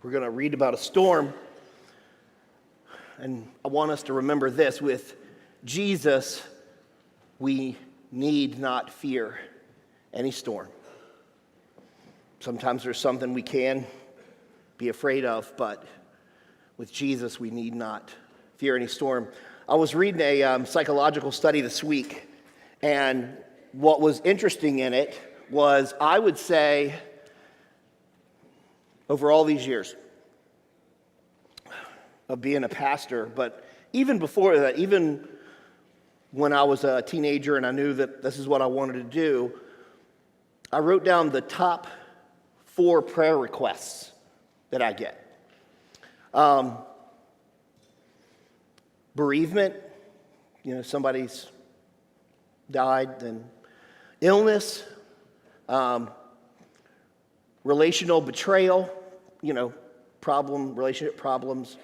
We're going to read about a storm, and I want us to remember this: with Jesus, we need not fear any storm. Sometimes there's something we can be afraid of, but with Jesus, we need not fear any storm. I was reading a psychological study this week, and what was interesting in it was, I would say, over all these years of being a pastor, but even before that, even when I was a teenager and I knew that this is what I wanted to do, I wrote down the top 4 prayer requests that I get. Bereavement, somebody's died, then illness, relational betrayal, relationship problems,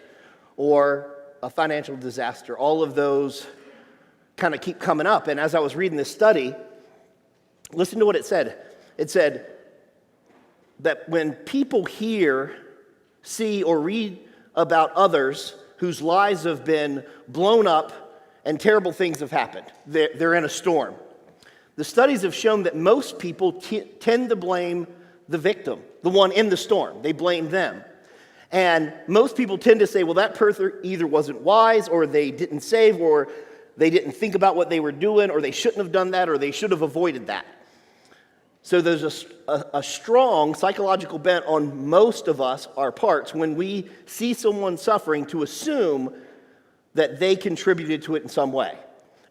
or a financial disaster. All of those kind of keep coming up. And as I was reading this study, listen to what it said. It said that when people hear, see, or read about others whose lives have been blown up and terrible things have happened, they're in a storm. The studies have shown that most people tend to blame the victim, the one in the storm. They blame them. And most people tend to say, well, that person either wasn't wise, or they didn't save, or they didn't think about what they were doing, or they shouldn't have done that, or they should have avoided that. So there's a strong psychological bent on most of us, our parts, when we see someone suffering, to assume that they contributed to it in some way.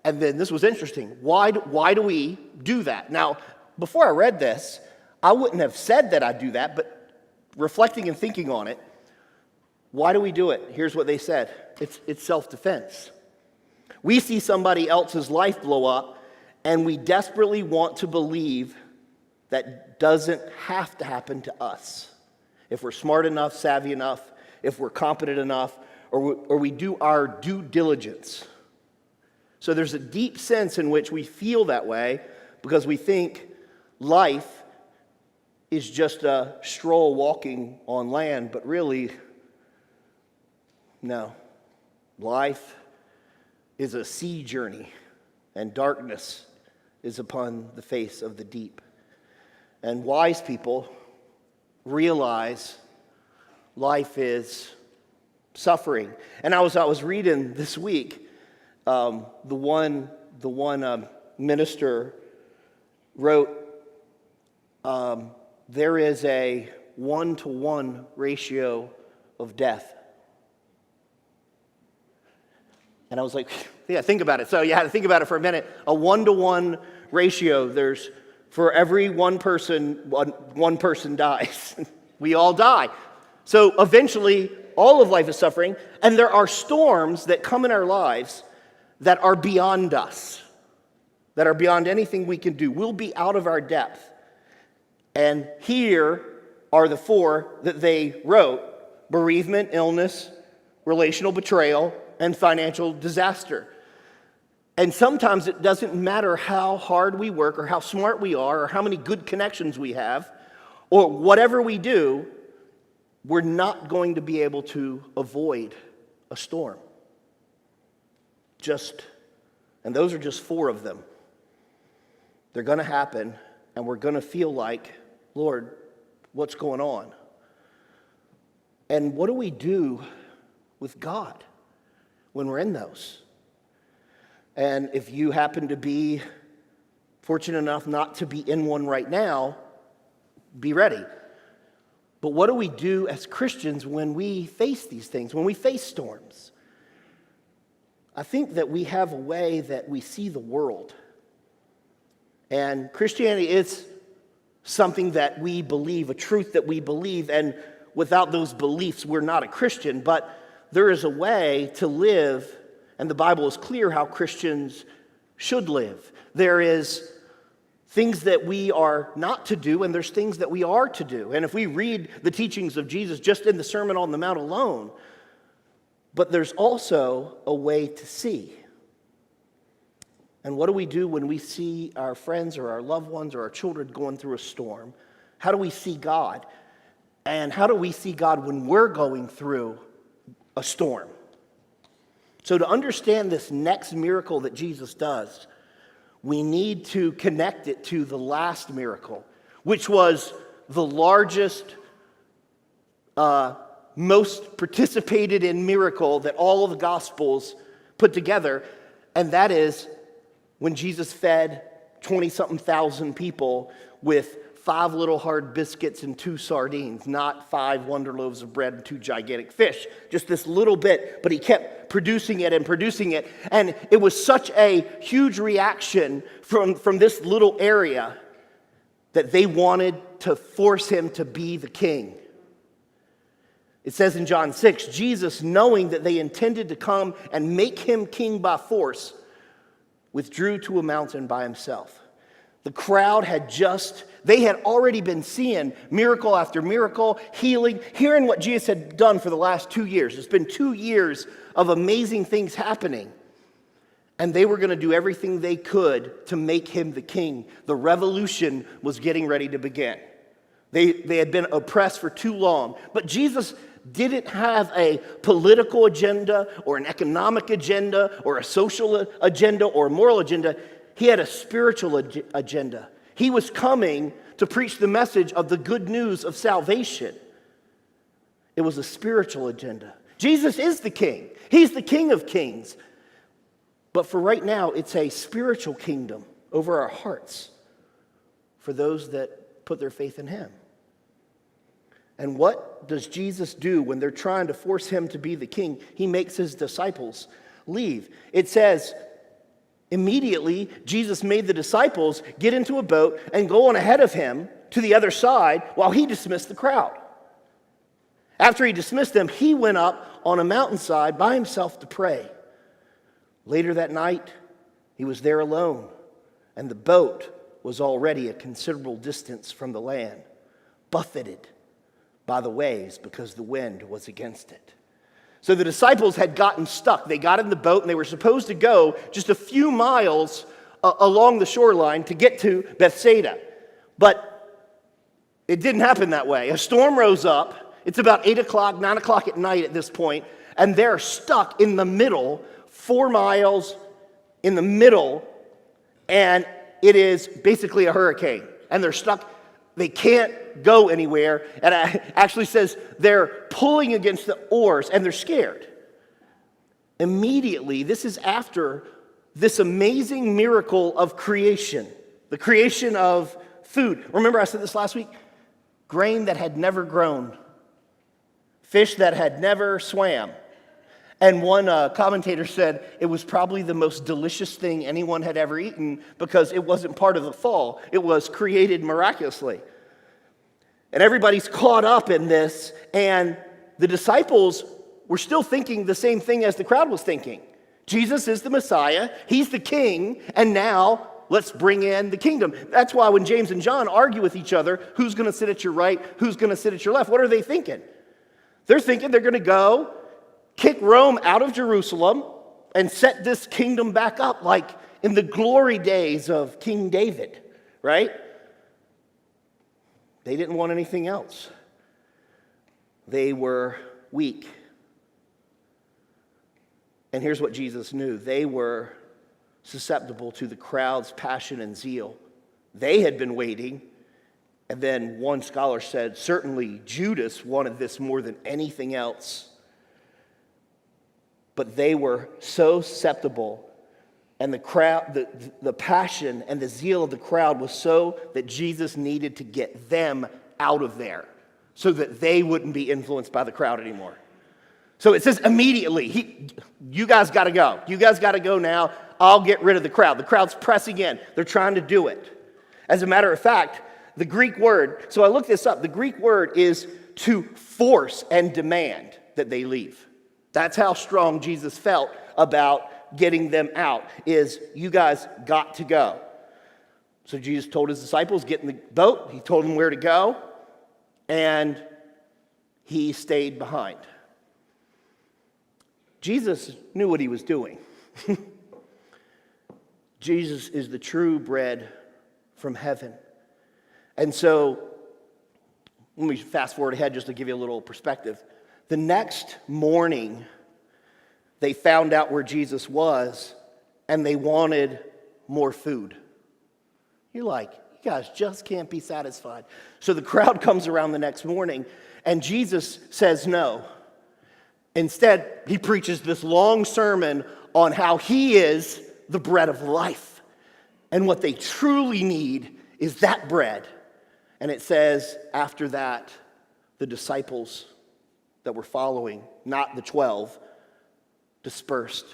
And then this was interesting. Why do we do that? Now, before I read this, I wouldn't have said that I do that, but reflecting and thinking on it, why do we do it? Here's what they said. It's self-defense. We see somebody else's life blow up, and we desperately want to believe that doesn't have to happen to us. If we're smart enough, savvy enough, if we're competent enough, or we do our due diligence. So there's a deep sense in which we feel that way because we think life is just a stroll walking on land, but really, no. Life is a sea journey, and darkness is upon the face of the deep. And wise people realize life is suffering. And I was reading this week, the one minister wrote, there is a 1-to-1 ratio of death. And I was like, yeah, think about it. So you had to think about it for a minute. A 1-to-1 ratio, there's, for every one person dies. We all die. So eventually, all of life is suffering, and there are storms that come in our lives that are beyond us, that are beyond anything we can do. We'll be out of our depth. And here are the 4 that they wrote: bereavement, illness, relational betrayal, and financial disaster. And sometimes it doesn't matter how hard we work, or how smart we are, or how many good connections we have, or whatever we do, we're not going to be able to avoid a storm. And those are just 4 of them. They're going to happen, and we're going to feel like, Lord, what's going on? And what do we do with God when we're in those? And if you happen to be fortunate enough not to be in one right now, be ready. But what do we do as Christians when we face these things, when we face storms? I think that we have a way that we see the world. And Christianity is something that we believe, a truth that we believe, and without those beliefs, we're not a Christian. But there is a way to live, and the Bible is clear how Christians should live. There is things that we are not to do, and there's things that we are to do. And if we read the teachings of Jesus just in the Sermon on the Mount alone, but there's also a way to see. And what do we do when we see our friends or our loved ones or our children going through a storm? How do we see God? And how do we see God when we're going through a storm? So to understand this next miracle that Jesus does, we need to connect it to the last miracle, which was the largest, most participated in miracle that all of the Gospels put together, and that is when Jesus fed 20-something thousand people with 5 little hard biscuits and 2 sardines, not 5 wonder loaves of bread and 2 gigantic fish. Just this little bit, but he kept producing it. And it was such a huge reaction from this little area that they wanted to force him to be the king. It says in John 6, Jesus, knowing that they intended to come and make him king by force, withdrew to a mountain by himself. The crowd they had already been seeing miracle after miracle, healing, hearing what Jesus had done for the last 2 years. It's been 2 years of amazing things happening. And they were going to do everything they could to make him the king. The revolution was getting ready to begin. They had been oppressed for too long. But Jesus didn't have a political agenda or an economic agenda or a social agenda or a moral agenda. He had a spiritual agenda. He was coming to preach the message of the good news of salvation. It was a spiritual agenda. Jesus is the king. He's the King of Kings. But for right now, it's a spiritual kingdom over our hearts for those that put their faith in him. And what does Jesus do when they're trying to force him to be the king? He makes his disciples leave. It says, immediately, Jesus made the disciples get into a boat and go on ahead of him to the other side while he dismissed the crowd. After he dismissed them, he went up on a mountainside by himself to pray. Later that night, he was there alone, and the boat was already a considerable distance from the land, buffeted by the waves because the wind was against it. So the disciples had gotten stuck. They got in the boat and they were supposed to go just a few miles along the shoreline to get to Bethsaida. But it didn't happen that way. A storm rose up. It's about 8 o'clock, 9 o'clock at night at this point, and they're stuck in the middle, 4 miles in the middle, and it is basically a hurricane. And they're stuck. They can't go anywhere. And it actually says they're pulling against the oars and they're scared. Immediately, this is after this amazing miracle of creation, the creation of food. Remember I said this last week? Grain that had never grown, fish that had never swam. And one commentator said it was probably the most delicious thing anyone had ever eaten because it wasn't part of the fall. It was created miraculously. And everybody's caught up in this, and the disciples were still thinking the same thing as the crowd was thinking. Jesus is the Messiah, he's the king, and now let's bring in the kingdom. That's why when James and John argue with each other, who's going to sit at your right, who's going to sit at your left, what are they thinking? They're thinking they're going to go kick Rome out of Jerusalem and set this kingdom back up like in the glory days of King David, right? They didn't want anything else. They were weak. And here's what Jesus knew. They were susceptible to the crowd's passion and zeal. They had been waiting. And then one scholar said, certainly Judas wanted this more than anything else. But they were so susceptible, and the crowd, the passion and the zeal of the crowd was so that Jesus needed to get them out of there so that they wouldn't be influenced by the crowd anymore. So it says immediately, you guys got to go. You guys got to go now. I'll get rid of the crowd. The crowd's pressing in. They're trying to do it. As a matter of fact, the Greek word, so I looked this up, the Greek word is to force and demand that they leave. That's how strong Jesus felt about getting them out, is you guys got to go. So Jesus told his disciples, get in the boat. He told them where to go, and he stayed behind. Jesus knew what he was doing. Jesus is the true bread from heaven. And so Let me fast forward ahead just to give you a little perspective. The next morning, they found out where Jesus was, and they wanted more food. You're like, you guys just can't be satisfied. So the crowd comes around the next morning, and Jesus says no. Instead, he preaches this long sermon on how he is the bread of life. And what they truly need is that bread. And it says, after that, the disciples that were following, not the 12, dispersed.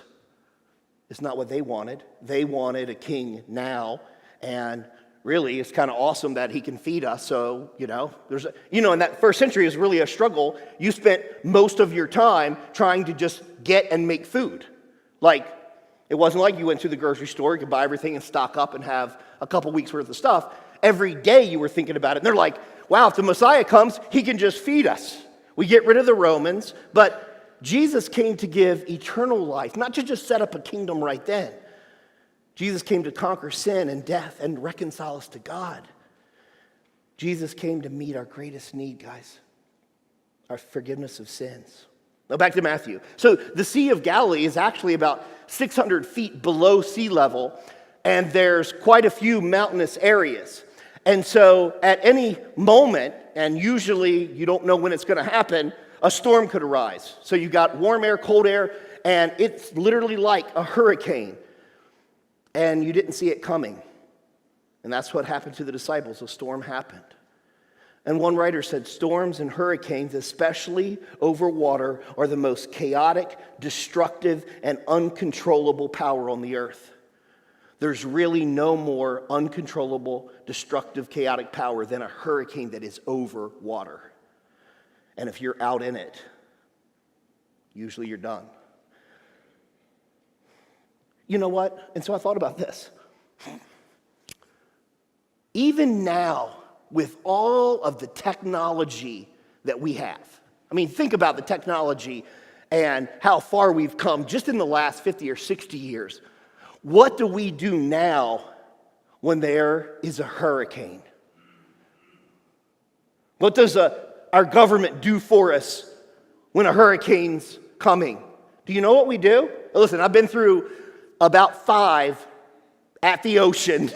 It's not what they wanted. They wanted a king now, and really, it's kind of awesome that he can feed us. So, in that first century, it was really a struggle. You spent most of your time trying to just get and make food. Like, it wasn't like you went to the grocery store, you could buy everything and stock up and have a couple weeks worth of stuff. Every day you were thinking about it. And they're like, wow, if the Messiah comes, he can just feed us. We get rid of the Romans, but Jesus came to give eternal life, not to just set up a kingdom right then. Jesus came to conquer sin and death and reconcile us to God. Jesus came to meet our greatest need, guys, our forgiveness of sins. Now back to Matthew. So the Sea of Galilee is actually about 600 feet below sea level, and there's quite a few mountainous areas. And so at any moment, and usually you don't know when it's going to happen, a storm could arise. So you got warm air, cold air, and it's literally like a hurricane. And you didn't see it coming. And that's what happened to the disciples. A storm happened. And one writer said, storms and hurricanes, especially over water, are the most chaotic, destructive, and uncontrollable power on the earth. There's really no more uncontrollable, destructive, chaotic power than a hurricane that is over water. And if you're out in it, usually you're done. You know what? And so I thought about this. Even now, with all of the technology that we have, I mean, think about the technology and how far we've come just in the last 50 or 60 years. What do we do now when there is a hurricane? What does our government do for us when a hurricane's coming? Do you know what we do? Listen, I've been through about 5 at the ocean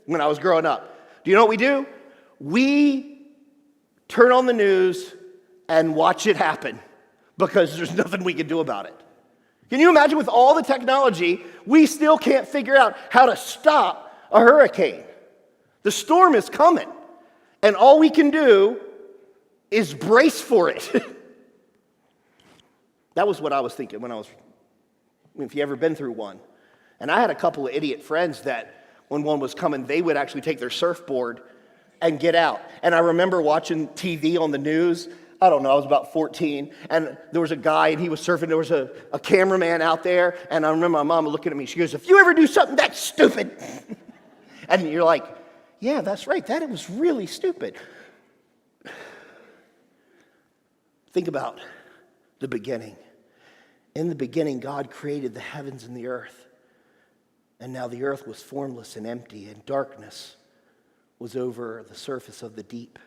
when I was growing up. Do you know what we do? We turn on the news and watch it happen because there's nothing we can do about it. Can you imagine with all the technology, we still can't figure out how to stop a hurricane? The storm is coming, and all we can do is brace for it. That was what I was thinking if you ever been through one. And I had a couple of idiot friends that when one was coming, they would actually take their surfboard and get out. And I remember watching TV on the news. I don't know, I was about 14, and there was a guy, and he was surfing. There was a cameraman out there, and I remember my mom looking at me. She goes, if you ever do something that's stupid. And you're like, yeah, that's right. That was really stupid. Think about the beginning. In the beginning, God created the heavens and the earth. And now the earth was formless and empty, and darkness was over the surface of the deep.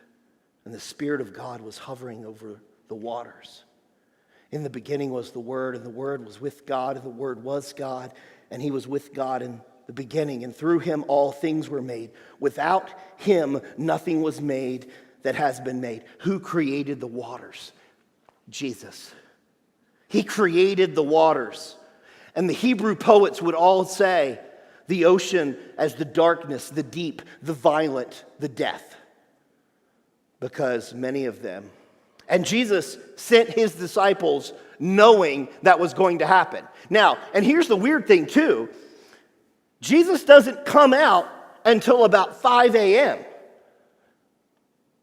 And the Spirit of God was hovering over the waters. In the beginning was the Word, and the Word was with God, and the Word was God, and He was with God in the beginning. And through Him all things were made. Without Him nothing was made that has been made. Who created the waters? Jesus. He created the waters. And the Hebrew poets would all say, the ocean as the darkness, the deep, the violent, the death. Because many of them. And Jesus sent His disciples knowing that was going to happen. Now, and here's the weird thing too. Jesus doesn't come out until about 5 a.m.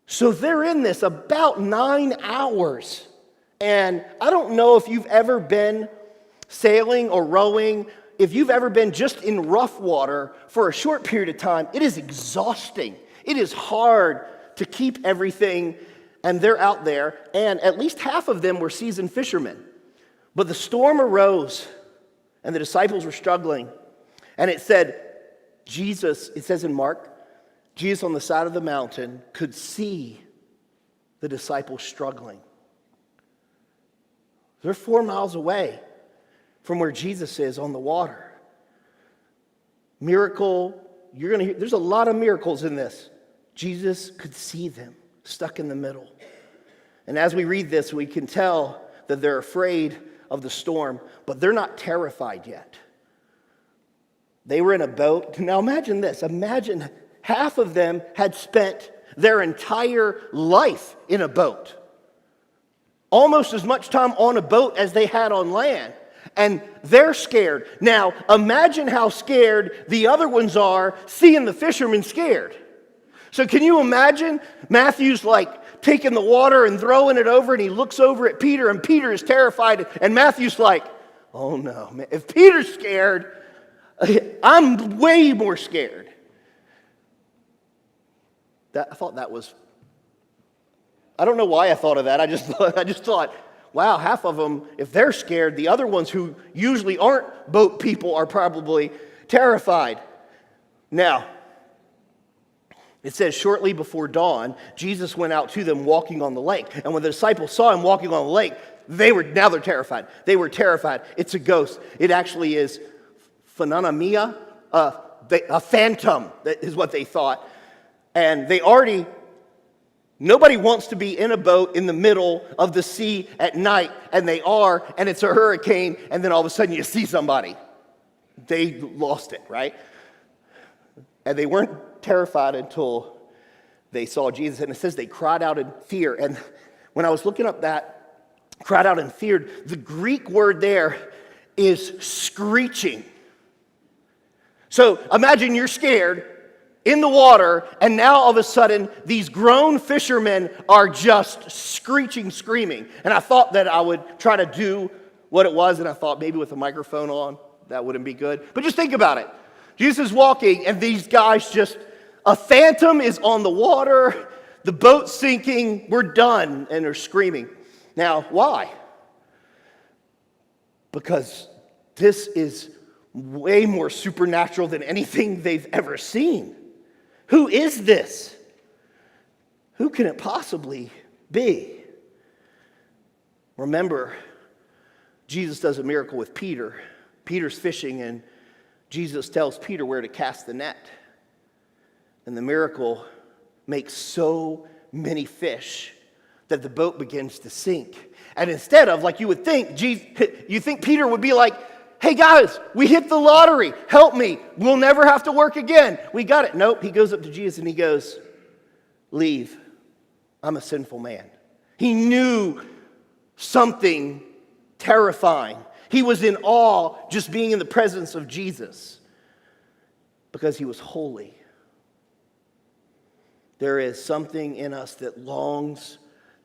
So they're in this about 9 hours. And I don't know if you've ever been sailing or rowing, if you've ever been just in rough water for a short period of time, it is exhausting. It is hard to keep everything, and they're out there, and at least half of them were seasoned fishermen. But the storm arose, and the disciples were struggling, and it said, Jesus, it says in Mark, Jesus on the side of the mountain could see the disciples struggling. They're 4 miles away from where Jesus is on the water. Miracle, you're going to hear, there's a lot of miracles in this. Jesus could see them stuck in the middle. And as we read this, we can tell that they're afraid of the storm, but they're not terrified yet. They were in a boat. Now imagine this. Imagine half of them had spent their entire life in a boat. Almost as much time on a boat as they had on land. And they're scared. Now, imagine how scared the other ones are seeing the fishermen scared. So can you imagine? Matthew's like taking the water and throwing it over, and he looks over at Peter, and Peter is terrified. And Matthew's like, oh no, man. If Peter's scared, I'm way more scared. I thought that was, I don't know why I thought of that. I just thought, wow, half of them, if they're scared, the other ones who usually aren't boat people are probably terrified. Now, it says, shortly before dawn, Jesus went out to them walking on the lake. And when the disciples saw him walking on the lake, now they're terrified. They were terrified. It's a ghost. It actually is phenonemia, a phantom, that is what they thought. And nobody wants to be in a boat in the middle of the sea at night, and they are, and it's a hurricane, and then all of a sudden you see somebody. They lost it, right? And they weren't terrified until they saw Jesus. And it says they cried out in fear. And when I was looking up that, cried out in fear, the Greek word there is screeching. So imagine you're scared in the water, and now all of a sudden, these grown fishermen are just screeching, screaming. And I thought that I would try to do what it was, and I thought maybe with a microphone on, that wouldn't be good. But just think about it. Jesus is walking, and these guys a phantom is on the water, the boat's sinking, we're done, and they're screaming. Now, why? Because this is way more supernatural than anything they've ever seen. Who is this? Who can it possibly be? Remember, Jesus does a miracle with Peter. Peter's fishing, and Jesus tells Peter where to cast the net. And the miracle makes so many fish that the boat begins to sink. And instead of, like you would think, you think Peter would be like, hey guys, we hit the lottery. Help me. We'll never have to work again. We got it. Nope. He goes up to Jesus and he goes, leave. I'm a sinful man. He knew something terrifying. He was in awe just being in the presence of Jesus because he was holy. There is something in us that longs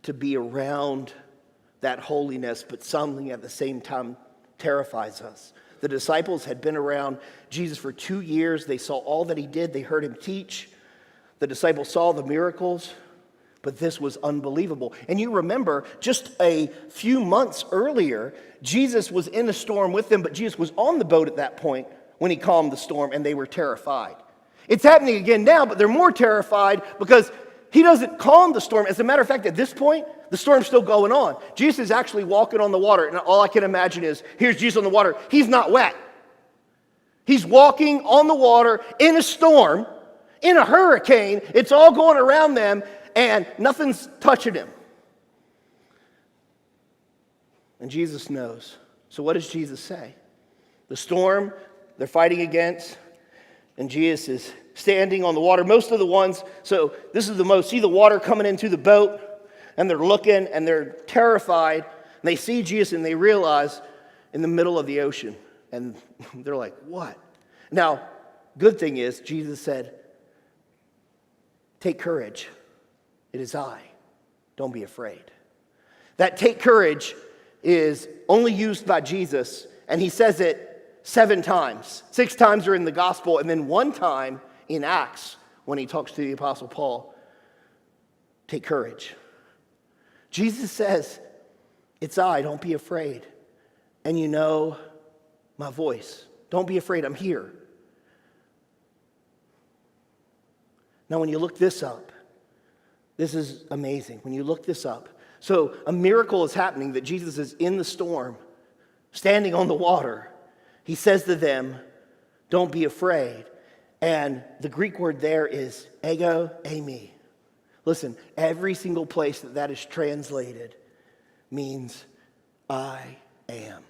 to be around that holiness, but something at the same time terrifies us. The disciples had been around Jesus for 2 years. They saw all that he did. They heard him teach. The disciples saw the miracles, but this was unbelievable. And you remember, just a few months earlier, Jesus was in a storm with them, but Jesus was on the boat at that point when he calmed the storm, and they were terrified. It's happening again now, but they're more terrified because he doesn't calm the storm. As a matter of fact, at this point, the storm's still going on. Jesus is actually walking on the water, and all I can imagine is, here's Jesus on the water. He's not wet. He's walking on the water in a storm, in a hurricane. It's all going around them, and nothing's touching him. And Jesus knows. So what does Jesus say? The storm they're fighting against, and Jesus is standing on the water. Most of the ones, so this is the most, see the water coming into the boat, and they're looking, and they're terrified. And they see Jesus, and they realize in the middle of the ocean. And they're like, what? Now, good thing is, Jesus said, take courage. It is I. Don't be afraid. That take courage is only used by Jesus, and he says it 7 times. 6 times are in the gospel, and then 1 time in Acts when he talks to the Apostle Paul. Take courage. Jesus says, it's I, don't be afraid. And you know my voice. Don't be afraid, I'm here. Now when you look this up, This is amazing when you look this up. So a miracle is happening that Jesus is in the storm, standing on the water. He says to them, don't be afraid. And the Greek word there is ego eimi. Listen, every single place that is translated means I am.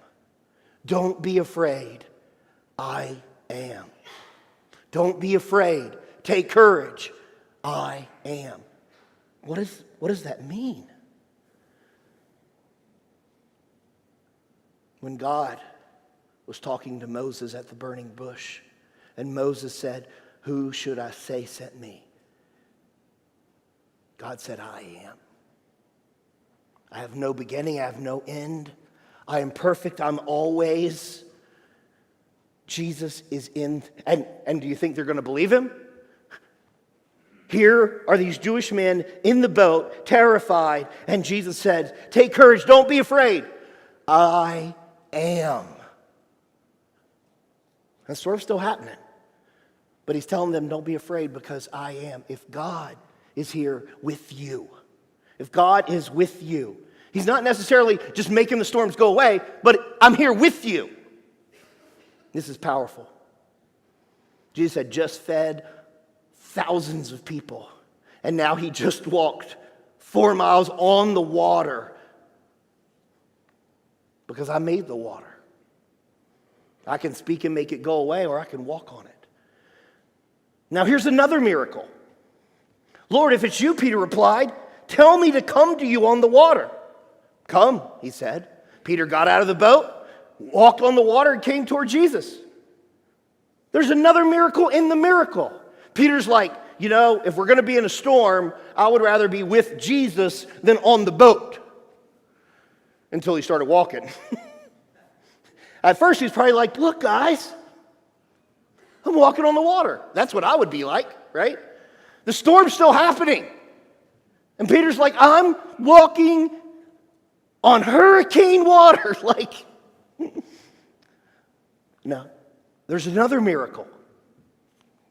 Don't be afraid. I am. Don't be afraid. Take courage. I am. What does that mean? When God was talking to Moses at the burning bush, and Moses said, who should I say sent me? God said, I am. I have no beginning, I have no end. I am perfect, I'm always. Jesus is in, and do you think they're going to believe him? Here are these Jewish men in the boat, terrified, and Jesus said, take courage, don't be afraid. I am. That's sort of still happening. But he's telling them, don't be afraid because I am. If God is here with you, if God is with you, he's not necessarily just making the storms go away, but I'm here with you. This is powerful. Jesus had just fed thousands of people, and now he just walked 4 miles on the water because I made the water. I can speak and make it go away, or I can walk on it. Now here's another miracle. Lord, if it's you, Peter replied, tell me to come to you on the water. Come, he said. Peter got out of the boat, walked on the water, and came toward Jesus. There's another miracle in the miracle. Peter's like, if we're going to be in a storm, I would rather be with Jesus than on the boat. Until he started walking. At first, he's probably like, look, guys, I'm walking on the water. That's what I would be like, right? The storm's still happening. And Peter's like, I'm walking on hurricane water. No. There's another miracle.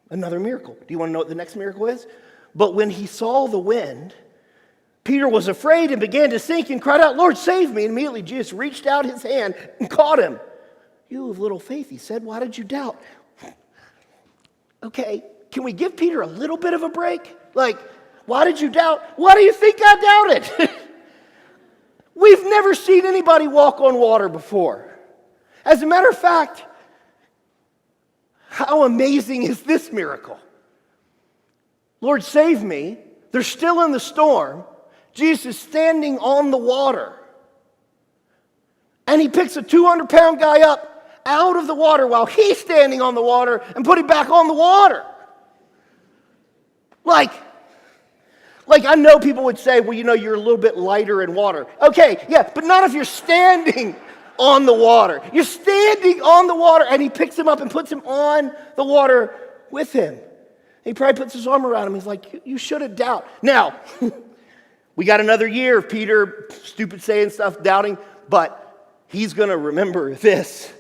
Another miracle. Do you want to know what the next miracle is? But when he saw the wind, Peter was afraid and began to sink and cried out, Lord, save me. And immediately Jesus reached out his hand and caught him. You of little faith, he said, why did you doubt? Okay, can we give Peter a little bit of a break? Why did you doubt? Why do you think I doubted? We've never seen anybody walk on water before. As a matter of fact, how amazing is this miracle? Lord, save me. They're still in the storm. Jesus is standing on the water. And he picks a 200-pound guy up out of the water while he's standing on the water and put him back on the water. I know people would say, well, you're a little bit lighter in water. Okay, yeah, but not if you're standing on the water. You're standing on the water, and he picks him up and puts him on the water with him. He probably puts his arm around him. He's like, you shouldn't doubt. Now, we got another year of Peter, stupid saying stuff, doubting, but he's going to remember this.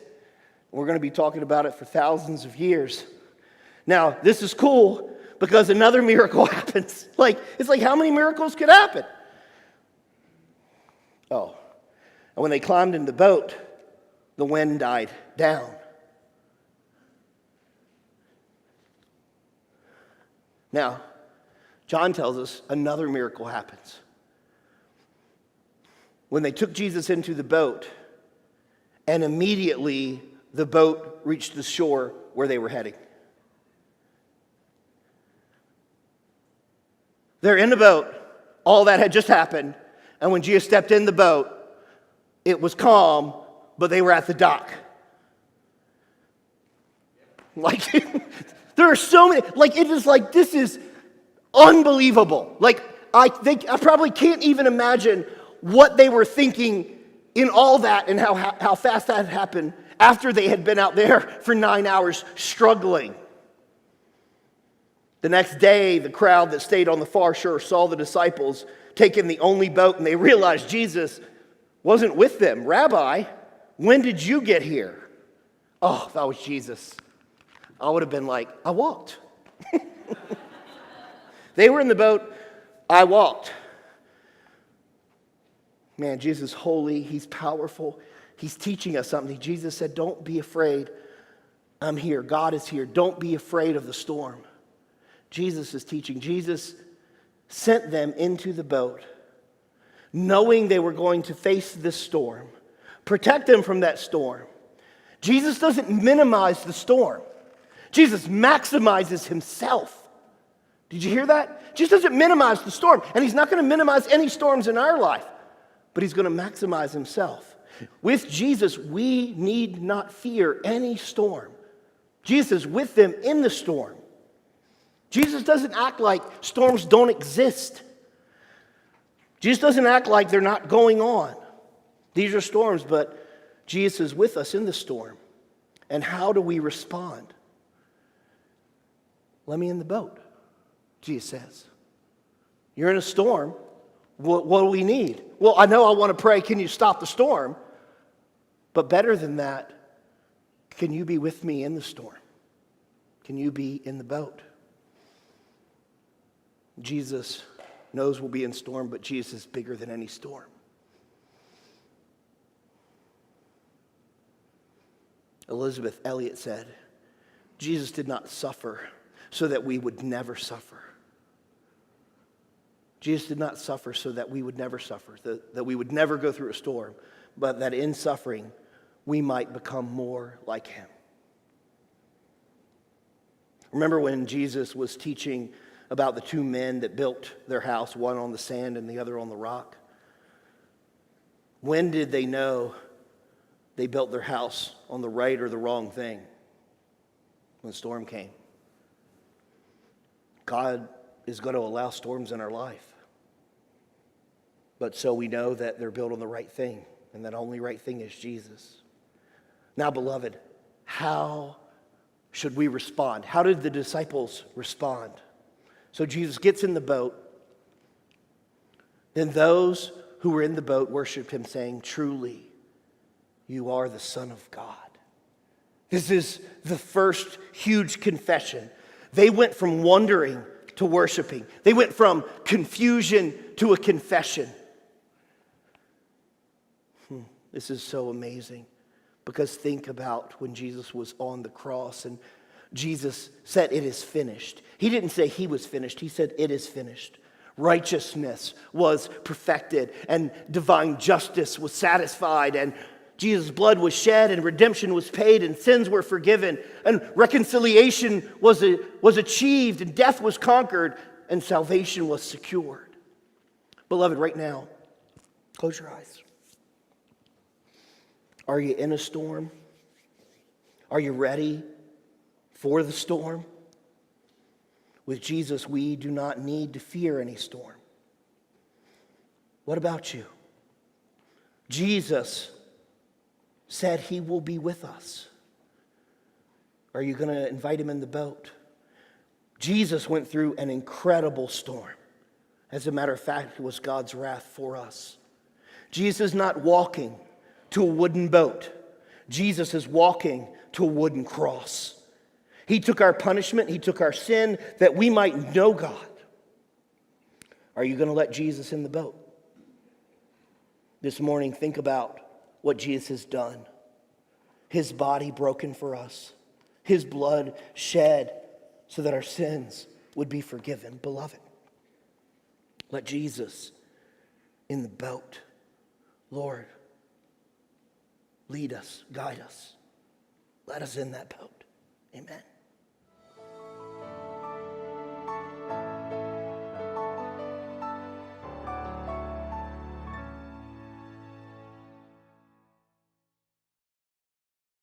We're going to be talking about it for thousands of years. Now, this is cool because another miracle happens. It's like how many miracles could happen? Oh, and when they climbed in the boat, the wind died down. Now, John tells us another miracle happens. When they took Jesus into the boat, and immediately the boat reached the shore where they were heading. They're in the boat. All that had just happened. And when Jesus stepped in the boat, it was calm, but they were at the dock. There are so many, this is unbelievable. I probably can't even imagine what they were thinking in all that and how fast that happened after they had been out there for 9 hours struggling. The next day, the crowd that stayed on the far shore saw the disciples taking the only boat, and they realized Jesus wasn't with them. Rabbi, when did you get here? Oh, if I was Jesus, I would have been like, I walked. They were in the boat I walked. Man, Jesus is holy. He's powerful. He's teaching us something. Jesus said, don't be afraid. I'm here. God is here. Don't be afraid of the storm. Jesus is teaching. Jesus sent them into the boat, knowing they were going to face this storm. Protect them from that storm. Jesus doesn't minimize the storm. Jesus maximizes himself. Did you hear that? Jesus doesn't minimize the storm, and he's not going to minimize any storms in our life, but he's going to maximize himself. With Jesus, we need not fear any storm. Jesus is with them in the storm. Jesus doesn't act like storms don't exist. Jesus doesn't act like they're not going on. These are storms, but Jesus is with us in the storm. And how do we respond? Let me in the boat, Jesus says. You're in a storm. What do we need? Well, I know I want to pray, can you stop the storm? But better than that, can you be with me in the storm? Can you be in the boat? Jesus knows we'll be in storm, but Jesus is bigger than any storm. Elizabeth Elliot said, Jesus did not suffer so that we would never suffer. Jesus did not suffer so that we would never suffer, that we would never go through a storm, but that in suffering we might become more like him. Remember when Jesus was teaching about the two men that built their house, one on the sand and the other on the rock? When did they know they built their house on the right or the wrong thing? When the storm came. God is going to allow storms in our life. But so we know that they're built on the right thing, and that only right thing is Jesus. Now, beloved, how should we respond? How did the disciples respond? So Jesus gets in the boat. Then those who were in the boat worshiped him, saying, truly, you are the Son of God. This is the first huge confession. They went from wondering to worshiping. They went from confusion to a confession. This is so amazing. Because think about when Jesus was on the cross and Jesus said, it is finished. He didn't say he was finished. He said, it is finished. Righteousness was perfected and divine justice was satisfied, and Jesus' blood was shed and redemption was paid and sins were forgiven and reconciliation was achieved and death was conquered and salvation was secured. Beloved, right now, close your eyes. Are you in a storm? Are you ready for the storm? With Jesus, we do not need to fear any storm. What about you? Jesus said he will be with us. Are you going to invite him in the boat? Jesus went through an incredible storm. As a matter of fact, it was God's wrath for us. Jesus is not walking to a wooden boat. Jesus is walking to a wooden cross. He took our punishment, he took our sin, that we might know God. Are you going to let Jesus in the boat? This morning, think about what Jesus has done. His body broken for us. His blood shed so that our sins would be forgiven. Beloved, let Jesus in the boat. Lord, lead us, guide us. Let us in that boat. Amen.